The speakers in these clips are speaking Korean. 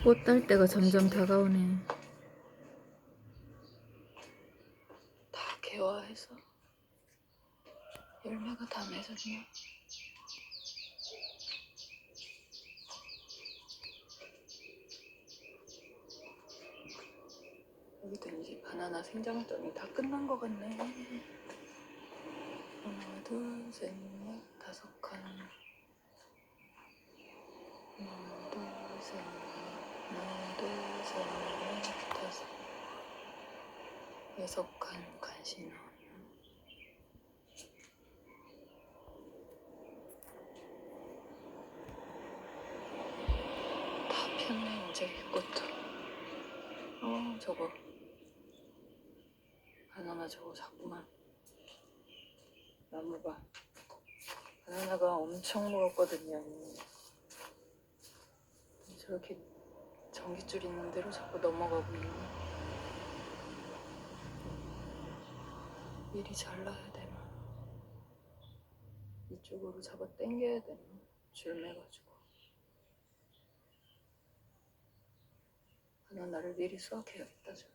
꽃 딸 때가 점점 다가오네. 다 개화해서 열매가 다 맺었네. 여기도 이제 바나나 생장점이 다 끝난 것 같네. 하나, 둘, 셋, 넷, 다섯 칸. 하나, 둘, 셋, 넷. 하나, 둘, 셋, 넷, 다섯. 여섯 칸 간신호. 다 폈네 이제 꽃도. 저거 바나나 저거 자꾸만. 나무가 바나나가 엄청 무겁거든요. 저렇게 전깃줄 있는 대로 자꾸 넘어가고 있네. 미리 잘라야 되나? 이쪽으로 잡아 당겨야 되나? 줄 매가지고. 바나나를 미리 수확해야겠다. 저.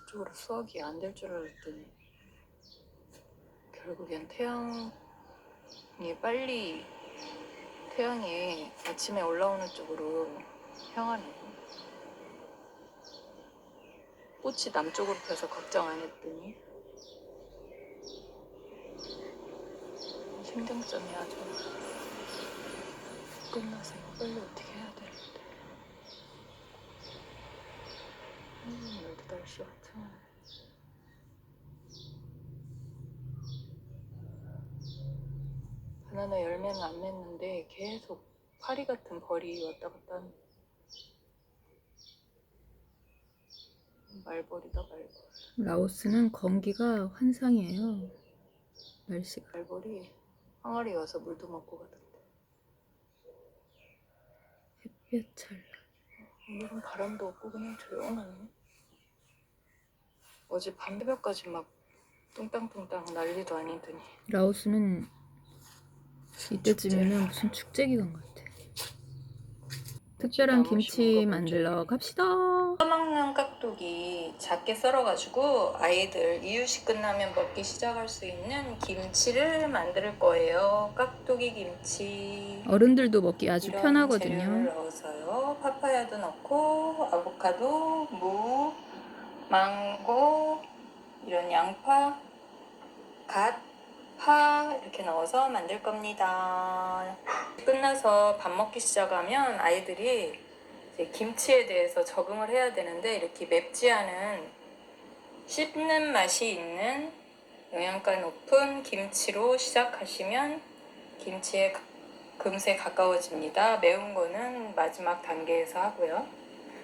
저쪽으로 수확이 안 될 줄 알았더니 결국엔 태양이 아침에 올라오는 쪽으로 향하네. 꽃이 남쪽으로 펴서 걱정 안 했더니 생장점이 아주 끝나서 이거 빨리 어떻게 해야 되는데. 오늘도 날씨 같아. 바나나 열매는 안 맺는데 계속 파리 같은 벌이 왔다 갔다 하는. 말벌이다 말벌. 라오스는 건기가 환상이에요. 날씨가. 말벌이 항아리 와서 물도 먹고 가던데. 햇볕 찰나. 오늘은 바람도 없고 그냥 조용하네. 어제 밤 새벽까지 막 뚱땅뚱땅 난리도 아니더니. 라오스는 이때쯤이면 무슨 축제 기간 같아. 특별한 김치 만들러 갑시다. 써먹는 깍두기 작게 썰어가지고 아이들 이유식 끝나면 먹기 시작할 수 있는 김치를 만들 거예요. 깍두기 김치. 어른들도 먹기 아주 이런 편하거든요. 재료를 넣어서요. 파파야도 넣고 아보카도, 무, 망고, 이런 양파, 갓, 파 이렇게 넣어서 만들 겁니다. 끝나서 밥 먹기 시작하면 아이들이 이제 김치에 대해서 적응을 해야 되는데 이렇게 맵지 않은 씹는 맛이 있는 영양가 높은 김치로 시작하시면 김치에 금세 가까워집니다. 매운 거는 마지막 단계에서 하고요.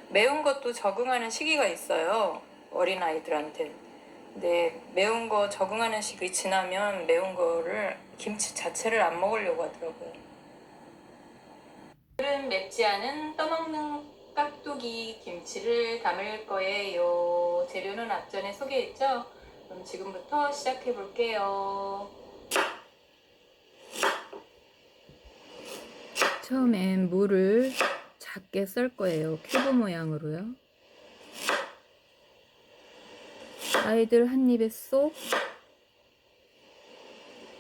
매운 것도 적응하는 시기가 있어요. 어린아이들한테. 근데 매운 거 적응하는 시기 지나면 매운 거를 김치 자체를 안 먹으려고 하더라고요. 오늘은 맵지 않은 떠먹는 깍두기 김치를 담을 거예요. 재료는 앞전에 소개했죠? 그럼 지금부터 시작해 볼게요. 처음엔 무를 작게 썰 거예요. 큐브 모양으로요. 아이들 한 입에 쏙.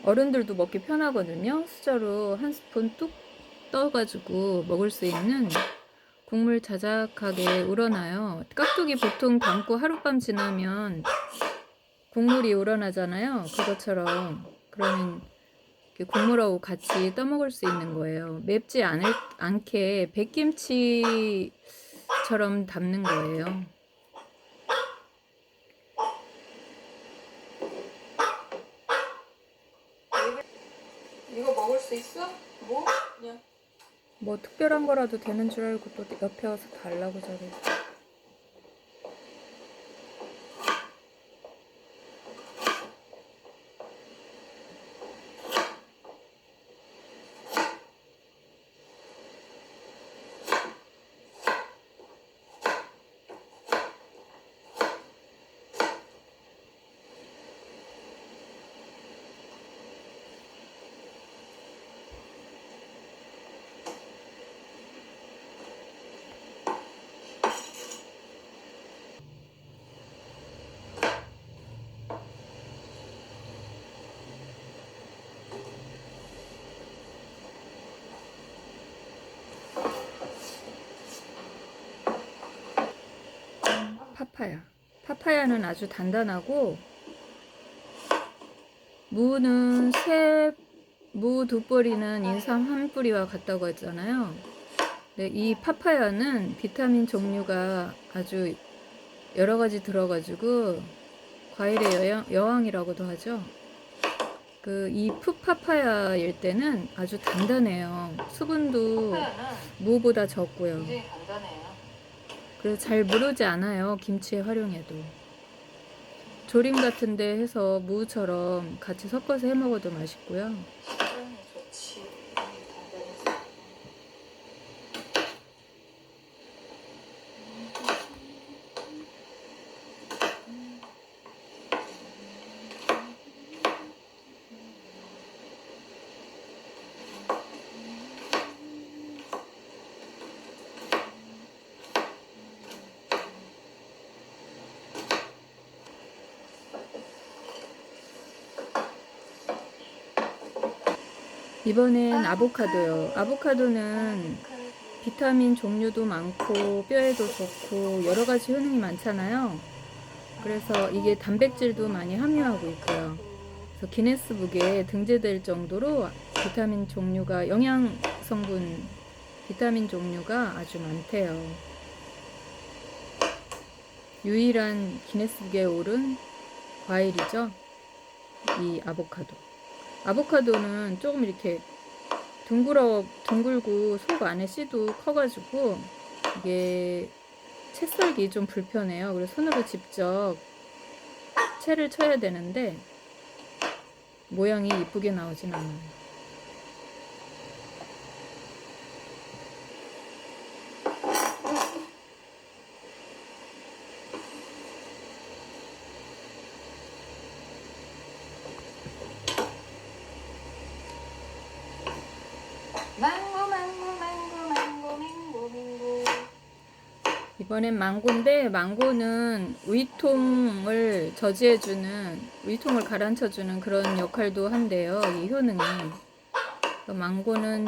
어른들도 먹기 편하거든요. 수저로 한 스푼 뚝 떠가지고 먹을 수 있는 국물 자작하게 우러나요. 깍두기 보통 담고 하룻밤 지나면 국물이 우러나잖아요. 그것처럼 그러면 국물하고 같이 떠먹을 수 있는 거예요. 맵지 않게 백김치처럼 담는 거예요. 이거 먹을 수 있어? 뭐? 그냥. 뭐 특별한 거라도 되는 줄 알고 또 옆에 와서 달라고 저래. 파파야. 파파야는 아주 단단하고, 무는 무 두 뿌리는 인삼 한 뿌리와 같다고 했잖아요. 네, 이 파파야는 비타민 종류가 아주 여러 가지 들어가지고 과일의 여왕이라고도 하죠. 이 풋파파야일 때는 아주 단단해요. 수분도 파파야는 무보다 적고요. 굉장히 간단해요. 그래서 잘 무르지 않아요. 김치에 활용해도. 조림 같은데 해서 무처럼 같이 섞어서 해 먹어도 맛있고요. 식감이 좋지. 단단해서. 이번엔 아보카도요. 아보카도는 비타민 종류도 많고 뼈에도 좋고 여러 가지 효능이 많잖아요. 그래서 이게 단백질도 많이 함유하고 있고요. 그래서 기네스북에 등재될 정도로 비타민 종류가 영양 성분 비타민 종류가 아주 많대요. 유일한 기네스북에 오른 과일이죠. 이 아보카도. 아보카도는 조금 이렇게 둥글고 속 안에 씨도 커가지고 이게 채 썰기 좀 불편해요. 그래서 손으로 직접 채를 쳐야 되는데 모양이 이쁘게 나오진 않아요. 망고. 이번엔 망고인데 망고는 위통을 저지해주는 위통을 가라앉혀주는 그런 역할도 한대요. 이 효능이. 망고는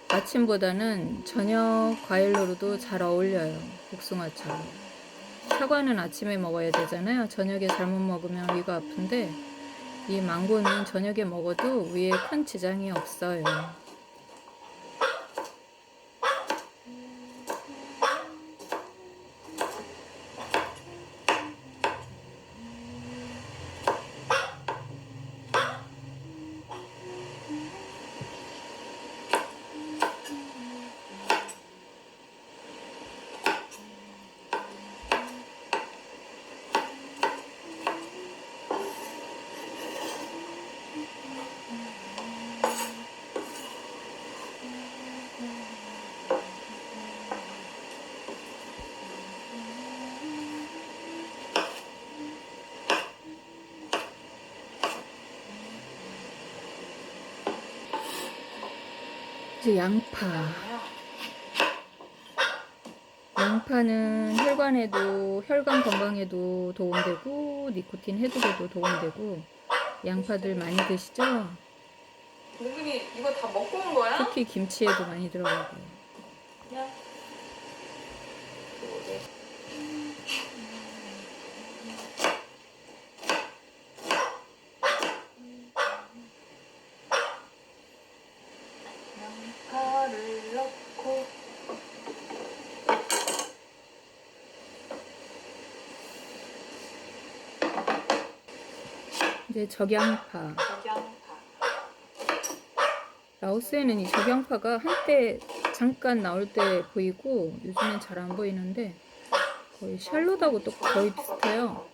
아침보다는 저녁 과일로도 잘 어울려요. 복숭아처럼. 사과는 아침에 먹어야 되잖아요. 저녁에 잘못 먹으면 위가 아픈데 이 망고는 저녁에 먹어도 위에 큰 지장이 없어요. 이제 양파. 양파는 혈관 건강에도 도움되고 니코틴 해독에도 도움되고 양파들 많이 드시죠? 누구니 이거 다 먹고 온 거야? 특히 김치에도 많이 들어가고. 야. 양파를 넣고 이제 적양파. 적양파. 라오스에는 이 적양파가 한때 잠깐 나올 때 보이고 요즘엔 잘 안 보이는데 거의 샬롯하고 또 거의 비슷해요.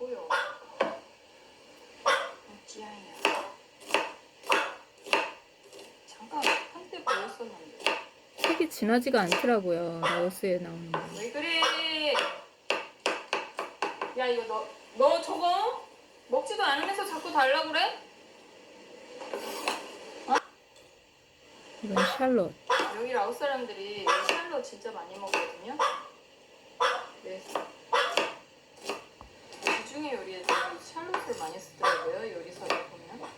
잠깐 한때 보였었는데. 색이 진하지가 않더라고요. 라오스에 나오는 거. 왜 그래? 야 이거 너 저거 먹지도 않으면서 자꾸 달라 그래? 이건 샬롯. 여기 라오스 사람들이 샬롯 진짜 많이 먹거든요. 그래서 그중에 요리에도 샬롯을 많이 쓰더라고요. 요리서에 보면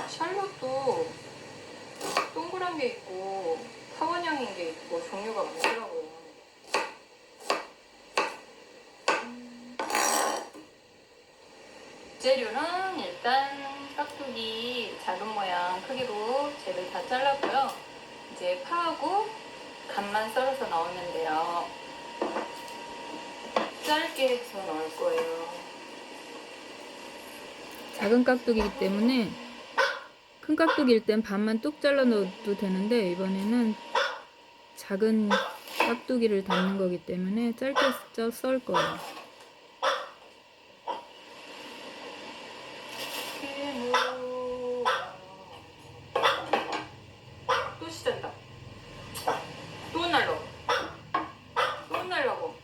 샬롯도 동그란 게 있고 타원형인 게 있고 종류가 많더라고요. 재료는 일단 깍두기 작은 모양 크기로 쟤를 다 잘랐고요. 이제 파하고 간만 썰어서 넣으면 돼요. 짧게 해서 넣을 거예요. 작은 깍두기이기 때문에 큰 깍두기일 땐 반만 뚝 잘라 넣어도 되는데 이번에는 작은 깍두기를 담는 거기 때문에 짧게 썰 거예요. 또 시작이다. 또 날라고. 또 날라고.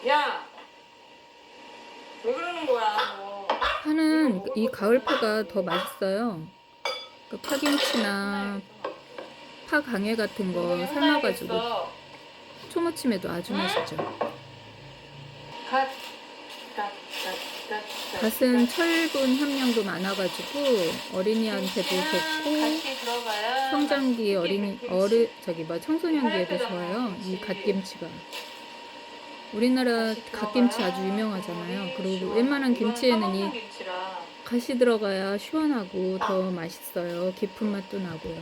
야! 왜 그러는 거야, 너? 파는 이 가을파가 더 맛있어요. 그 파김치나 파 강회 같은 거 삶아가지고 초무침에도 아주 맛있죠. 갓. 갓은 철분 함량도 많아가지고 어린이한테도 좋고 같이 들어가야 성장기 청소년기에도 좋아요. 이 갓김치가. 우리나라 갓김치 아주 유명하잖아요. 그리고 웬만한 김치에는 이 갓이 들어가야 시원하고 더 맛있어요. 깊은 맛도 나고요.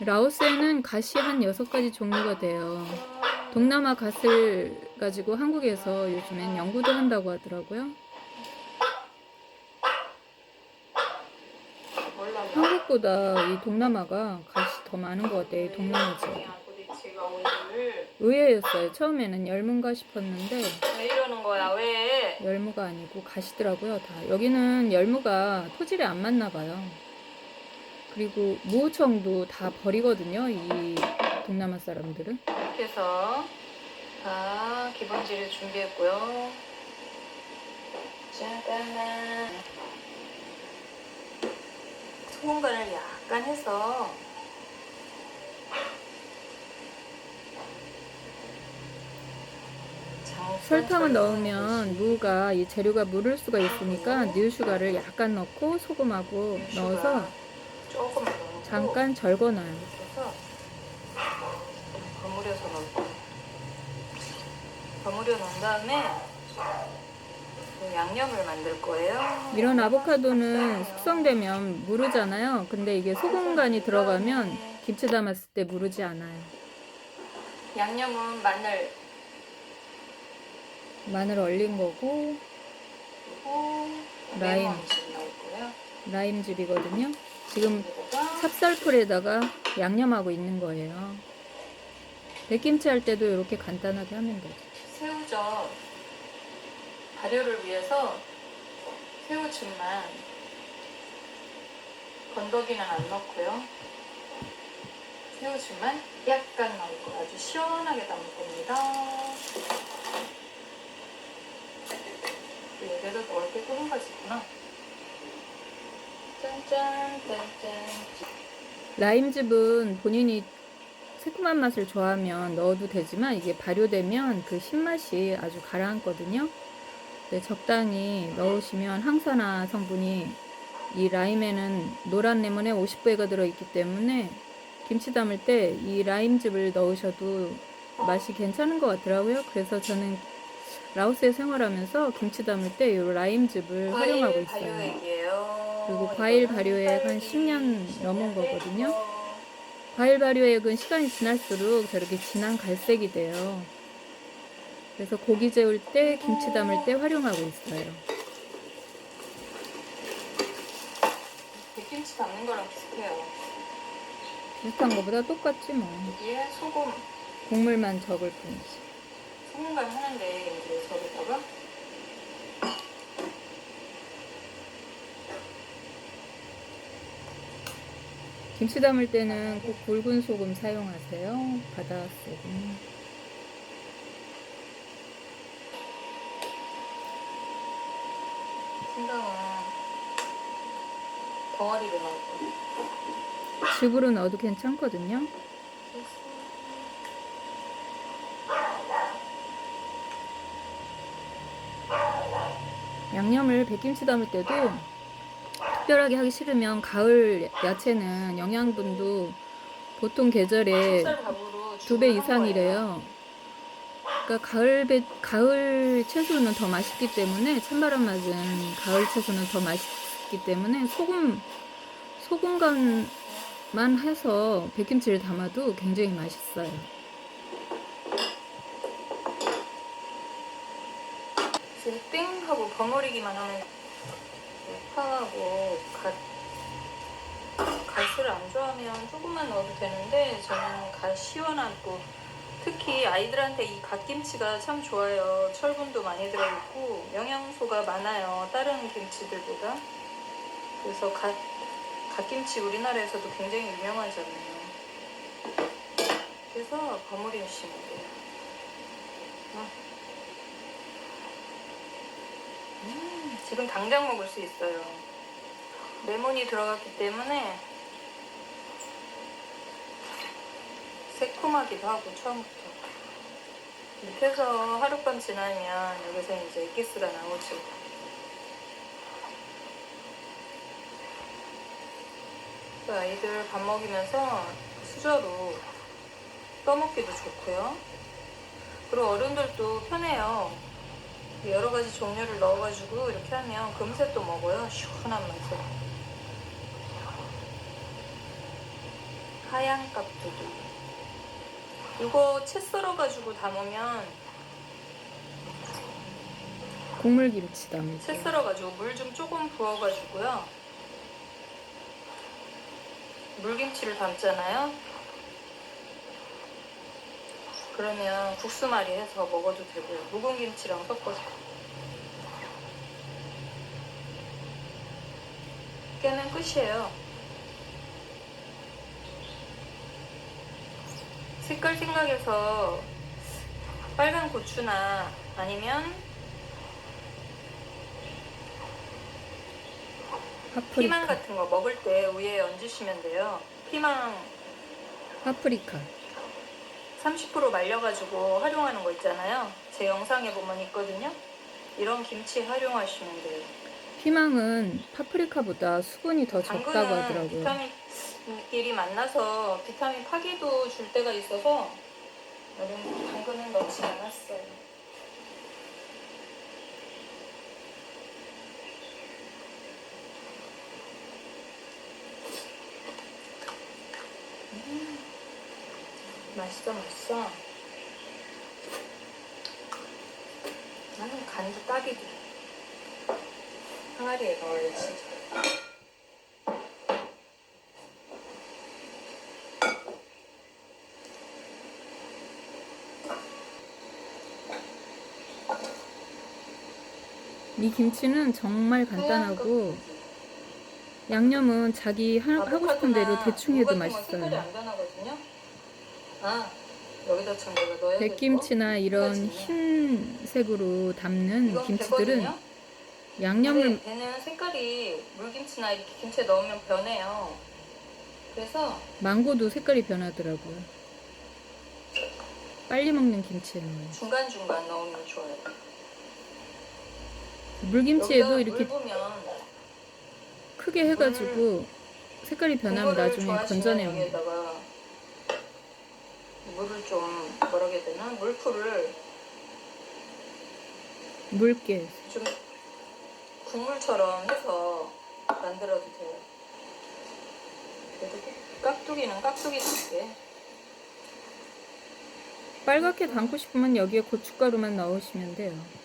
라오스에는 갓이 한 6가지 종류가 돼요. 동남아 갓을 가지고 한국에서 요즘엔 연구도 한다고 하더라고요. 한국보다 이 동남아가 갓이 더 많은 것 같아요. 이 동남아 지역. 의외였어요. 처음에는 열무인가 싶었는데 왜 이러는 거야? 왜? 열무가 아니고 갓이더라고요. 다 여기는 열무가 토질에 안 맞나 봐요. 그리고 무청도 다 버리거든요. 이 동남아 사람들은. 이렇게 해서 다 기본지를 준비했고요. 잠깐만 소금 간을 약간 해서 설탕을 넣으면 무가 이 재료가 무를 수가 있으니까 뉴슈가를 약간 넣고 소금하고 넣어서 조금 잠깐 절거놔요. 그래서 버무려서 넣고 버무려 놓은 다음에 양념을 만들 거예요. 이런 아보카도는 숙성되면 무르잖아요. 근데 이게 소금 간이 들어가면 김치 담았을 때 무르지 않아요. 양념은 마늘 얼린 거고 그리고 라임. 레몬즙 넣을 거예요. 라임즙이거든요. 지금 여기다가 찹쌀풀에다가 양념하고 있는 거예요. 백김치 할 때도 이렇게 간단하게 하면 되죠. 새우젓 발효를 위해서 새우즙만 건더기는 안 넣고요. 새우즙만 약간 넣을 거예요. 아주 시원하게 담을 겁니다. 얘도 넣을 게 또 한 가지 있구나. 짠짠 짠짠. 라임즙은 본인이 새콤한 맛을 좋아하면 넣어도 되지만 이게 발효되면 그 신맛이 아주 가라앉거든요. 네, 적당히 넣으시면 항산화 성분이 이 라임에는 노란 레몬에 50배가 들어있기 때문에 김치 담을 때 이 라임즙을 넣으셔도 맛이 괜찮은 것 같더라고요. 그래서 저는 라오스에 생활하면서 김치 담을 때 이 라임즙을 활용하고 있어요. 발효액이에요. 그리고 과일 발효액 한 10년 넘은 거거든요. 과일 발효액은 시간이 지날수록 저렇게 진한 갈색이 돼요. 그래서 고기 재울 때, 김치 담을 때 활용하고 있어요. 백김치 담는 거랑 비슷해요. 비슷한 것보다 똑같지 뭐. 여기에 소금, 국물만 적을 뿐이지. 소금간 하는데 이제 저기다가 김치 담을 때는 꼭 굵은 소금 사용하세요. 바다 소금. 생강은 덩어리로 넣을 거예요. 즙으로 넣어도 괜찮거든요. 양념을 백김치 담을 때도 특별하게 하기 싫으면 가을 야채는 영양분도 보통 계절에 찹쌀밥으로 2배 죽을 한 거예요. 이상이래요. 그러니까 가을 채소는 더 맛있기 때문에, 찬바람 맞은 가을 채소는 더 맛있기 때문에 소금간만 해서 백김치를 담아도 굉장히 맛있어요. 이제 땡 하고 버무리기만 하면 파하고 갓을 안 좋아하면 조금만 넣어도 되는데 저는 갓 시원하고 특히 아이들한테 이 갓김치가 참 좋아요. 철분도 많이 들어있고 영양소가 많아요. 다른 김치들보다. 그래서 갓김치 우리나라에서도 굉장히 유명하잖아요. 그래서 버무리시면 돼요. 지금 당장 먹을 수 있어요. 레몬이 들어갔기 때문에 새콤하기도 하고 처음부터. 이렇게 해서 하룻밤 지나면 여기서 이제 액기스가 나오죠. 그 아이들 밥 먹이면서 수저로 떠먹기도 좋고요. 그리고 어른들도 편해요. 여러 가지 종류를 넣어가지고 이렇게 하면 금세 또 먹어요. 시원한 맛에. 하얀 깍두기. 이거 채 썰어가지고 담으면 국물김치 담을게요. 채 썰어가지고 물 좀 조금 부어가지고요. 물김치를 담잖아요. 그러면 국수말이 해서 먹어도 되고요. 묵은 김치랑 섞어서. 깨면 끝이에요. 색깔 생각해서 빨간 고추나 아니면 피망 파프리카. 같은 거 먹을 때 위에 얹으시면 돼요. 피망 파프리카. 30% 말려가지고 활용하는 거 있잖아요. 제 영상에 보면 있거든요. 이런 김치 활용하시면 돼요. 피망은 파프리카보다 수분이 더 적다고 당근은 하더라고요. 비타민끼리 만나서 비타민 파기도 줄 때가 있어서 당근은 넣지 않았어요. 맛있어, 맛있어. 나는 간도 딱이지. 항아리에 넣어야 진짜. 이 김치는 정말 간단하고 양념은 자기 하고 싶은 대로 대충 해도 색깔이 맛있어요. 안 변하거든요. 아, 여기다 참 내가 넣어야 될 거. 백김치나 이런 한 가지는. 흰색으로 담는 이건 김치들은 배거든요? 양념을 근데 걔는 색깔이 물김치나 이렇게 김치에 넣으면 변해요. 그래서 망고도 색깔이 변하더라고요. 빨리 먹는 김치는 중간중간 넣으면 좋아요. 물김치에도 여기다 이렇게 물 부으면 크게 해가지고 색깔이 변하면 국물을 나중에 좋아하시면 건져내요. 여기에다가 물을 좀 뭐라 해야 되나? 물풀을 묽게. 좀 국물처럼 해서 만들어도 돼요. 그래도 깍두기는 깍두기답게. 빨갛게 담고 싶으면 여기에 고춧가루만 넣으시면 돼요.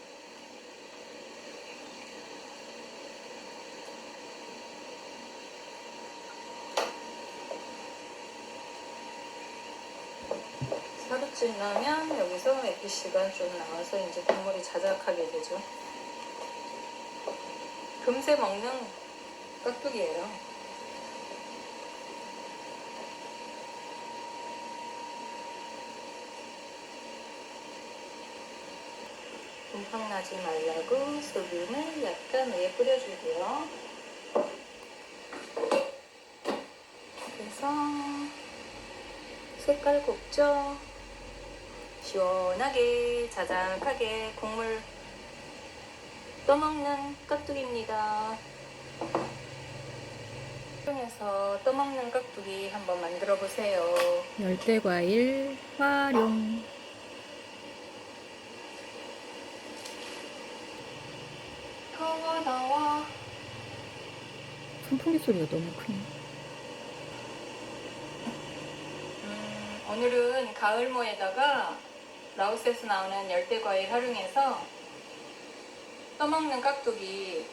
하루쯤 나면 여기서 액기스가 좀 나와서 이제 국물이 자작하게 되죠. 금세 먹는 깍두기예요. 곰팡 나지 말라고 소금을 약간 위에 뿌려주고요. 그래서 색깔 곱죠? 시원하게 자작하게 국물 떠먹는 깍두기입니다. 활용해서 떠먹는 깍두기 한번 만들어 보세요. 열대과일 활용. 나와. 선풍기 소리가 너무 크네. 오늘은 가을모에다가 라오스에서 나오는 열대과일 활용해서 떠먹는 깍두기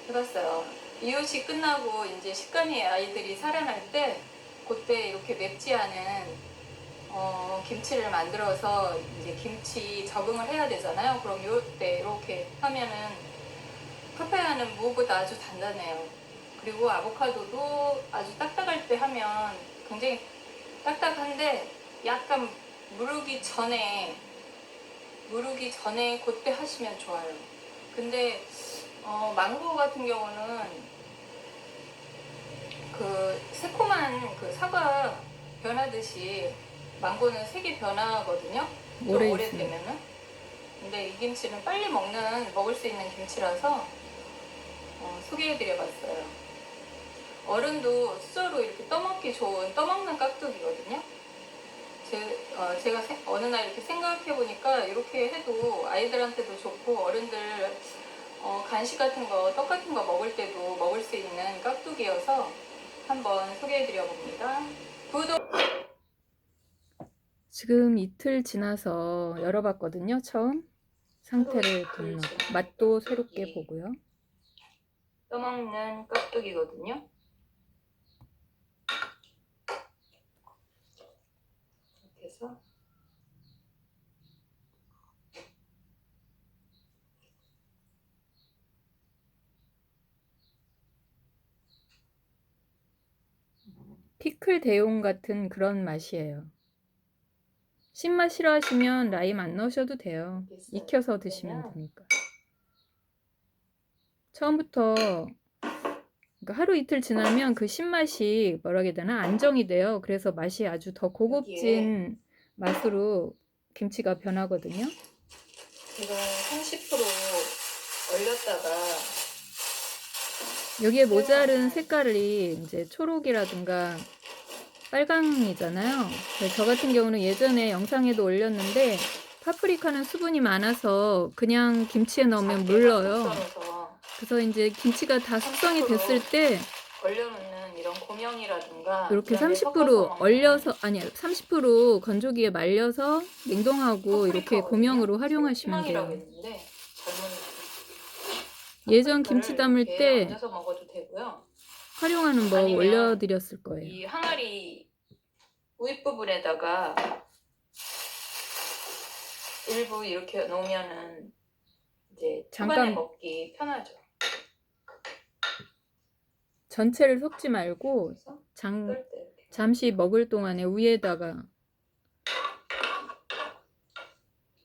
해봤어요. 이웃이 끝나고 이제 식감이 아이들이 살아날 때 그때 이렇게 맵지 않은 김치를 만들어서 이제 김치 적응을 해야 되잖아요. 그럼 이때 이렇게 하면은 파파야는 무엇보다 아주 단단해요. 그리고 아보카도도 아주 딱딱할 때 하면 굉장히 딱딱한데 약간 무르기 전에 그때 하시면 좋아요. 근데 망고 같은 경우는 그 새콤한 그 사과 변하듯이 망고는 색이 변하거든요. 좀 오래 오래 있으면. 되면은. 근데 이 김치는 빨리 먹을 수 있는 김치라서 소개해드려봤어요. 어른도 수저로 이렇게 떠먹기 좋은 떠먹는 깍두기거든요. 제가 어느 날 이렇게 생각해보니까 이렇게 해도 아이들한테도 좋고 어른들 간식 같은 거, 떡 같은 거 먹을 때도 먹을 수 있는 깍두기여서 한번 소개해드려 봅니다. 구독! 지금 이틀 지나서 열어봤거든요. 처음 상태를 보는 맛도 새롭게 보고요. 떠먹는 깍두기거든요. 이렇게 해서 피클 대용 같은 그런 맛이에요. 신맛 싫어하시면 라임 안 넣으셔도 돼요. 익혀서 드시면 되니까. 처음부터 그러니까 하루 이틀 지나면 그 신맛이 뭐라 해야 되나 안정이 돼요. 그래서 맛이 아주 더 고급진 맛으로 김치가 변하거든요. 지금 30% 얼렸다가 여기에 모자른 색깔이 이제 초록이라든가 빨강이잖아요. 저 같은 경우는 예전에 영상에도 올렸는데 파프리카는 수분이 많아서 그냥 김치에 넣으면 물러요. 그래서 이제 김치가 다 숙성이 됐을 때 얼려놓는 이런 고명이라든가 이렇게 이런 데 30% 섞어서 얼려서 아니 30% 건조기에 말려서 냉동하고 이렇게 파프리카거든요. 고명으로 활용하시면 희망이라고 돼요. 했는데 잘못 예전 김치 담을 이렇게 때 얹어서 먹어도 되고요. 활용하는 법 아니면 올려드렸을 거예요. 이 항아리 윗 부분에다가 일부 이렇게 놓으면은 이제 초반에 잠깐 먹기 편하죠. 전체를 섞지 말고 그래서 뜰 때 이렇게. 잠시 먹을 동안에 위에다가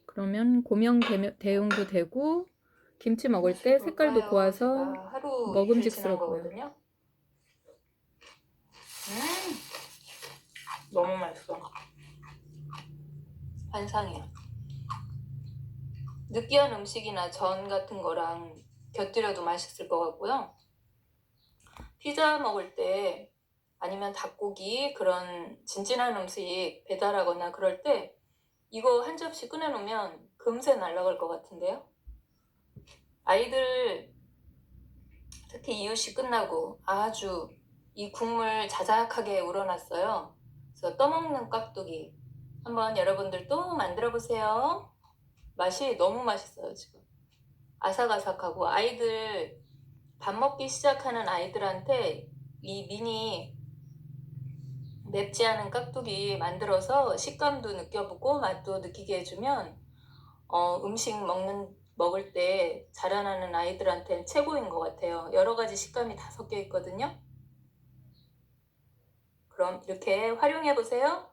그러면 고명 대용도 되고 김치 먹을 때 색깔도 고와서 제가 하루 먹음직스럽고요. 이틀 지난 거거든요. 너무 맛있어. 환상이야. 느끼한 음식이나 전 같은 거랑 곁들여도 맛있을 것 같고요. 피자 먹을 때 아니면 닭고기 그런 진진한 음식 배달하거나 그럴 때 이거 한 접시 꺼내놓으면 금세 날아갈 것 같은데요. 아이들 특히 이웃이 끝나고 아주 이 국물 자작하게 우러났어요. 그래서 떠먹는 깍두기 한번 여러분들도 만들어 보세요. 맛이 너무 맛있어요. 지금 아삭아삭하고 아이들 밥 먹기 시작하는 아이들한테 이 미니 맵지 않은 깍두기 만들어서 식감도 느껴보고 맛도 느끼게 해주면 음식 먹을 때 자라나는 아이들한테는 최고인 것 같아요. 여러 가지 식감이 다 섞여 있거든요. 그럼 이렇게 활용해 보세요.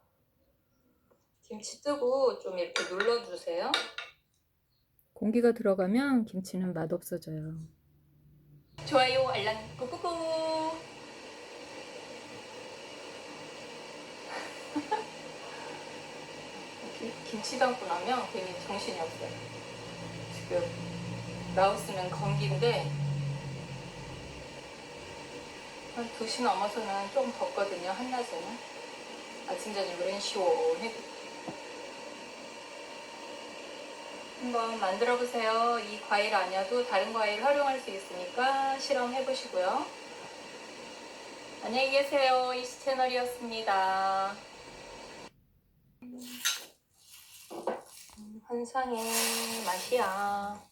김치 뜨고 좀 이렇게 눌러주세요. 공기가 들어가면 김치는 맛없어져요. 좋아요, 알람 꾹꾹꾹. 김치 담고 나면 괜히 정신이 없어요. 지금 라오스는 건기인데 한 2시 넘어서는 좀 덥거든요, 한낮에는. 아침 저녁으로는 시원해. 한번 만들어 보세요. 이 과일 아니어도 다른 과일 활용할 수 있으니까 실험해 보시고요. 안녕히 계세요. 이씨 채널이었습니다. 환상의 맛이야.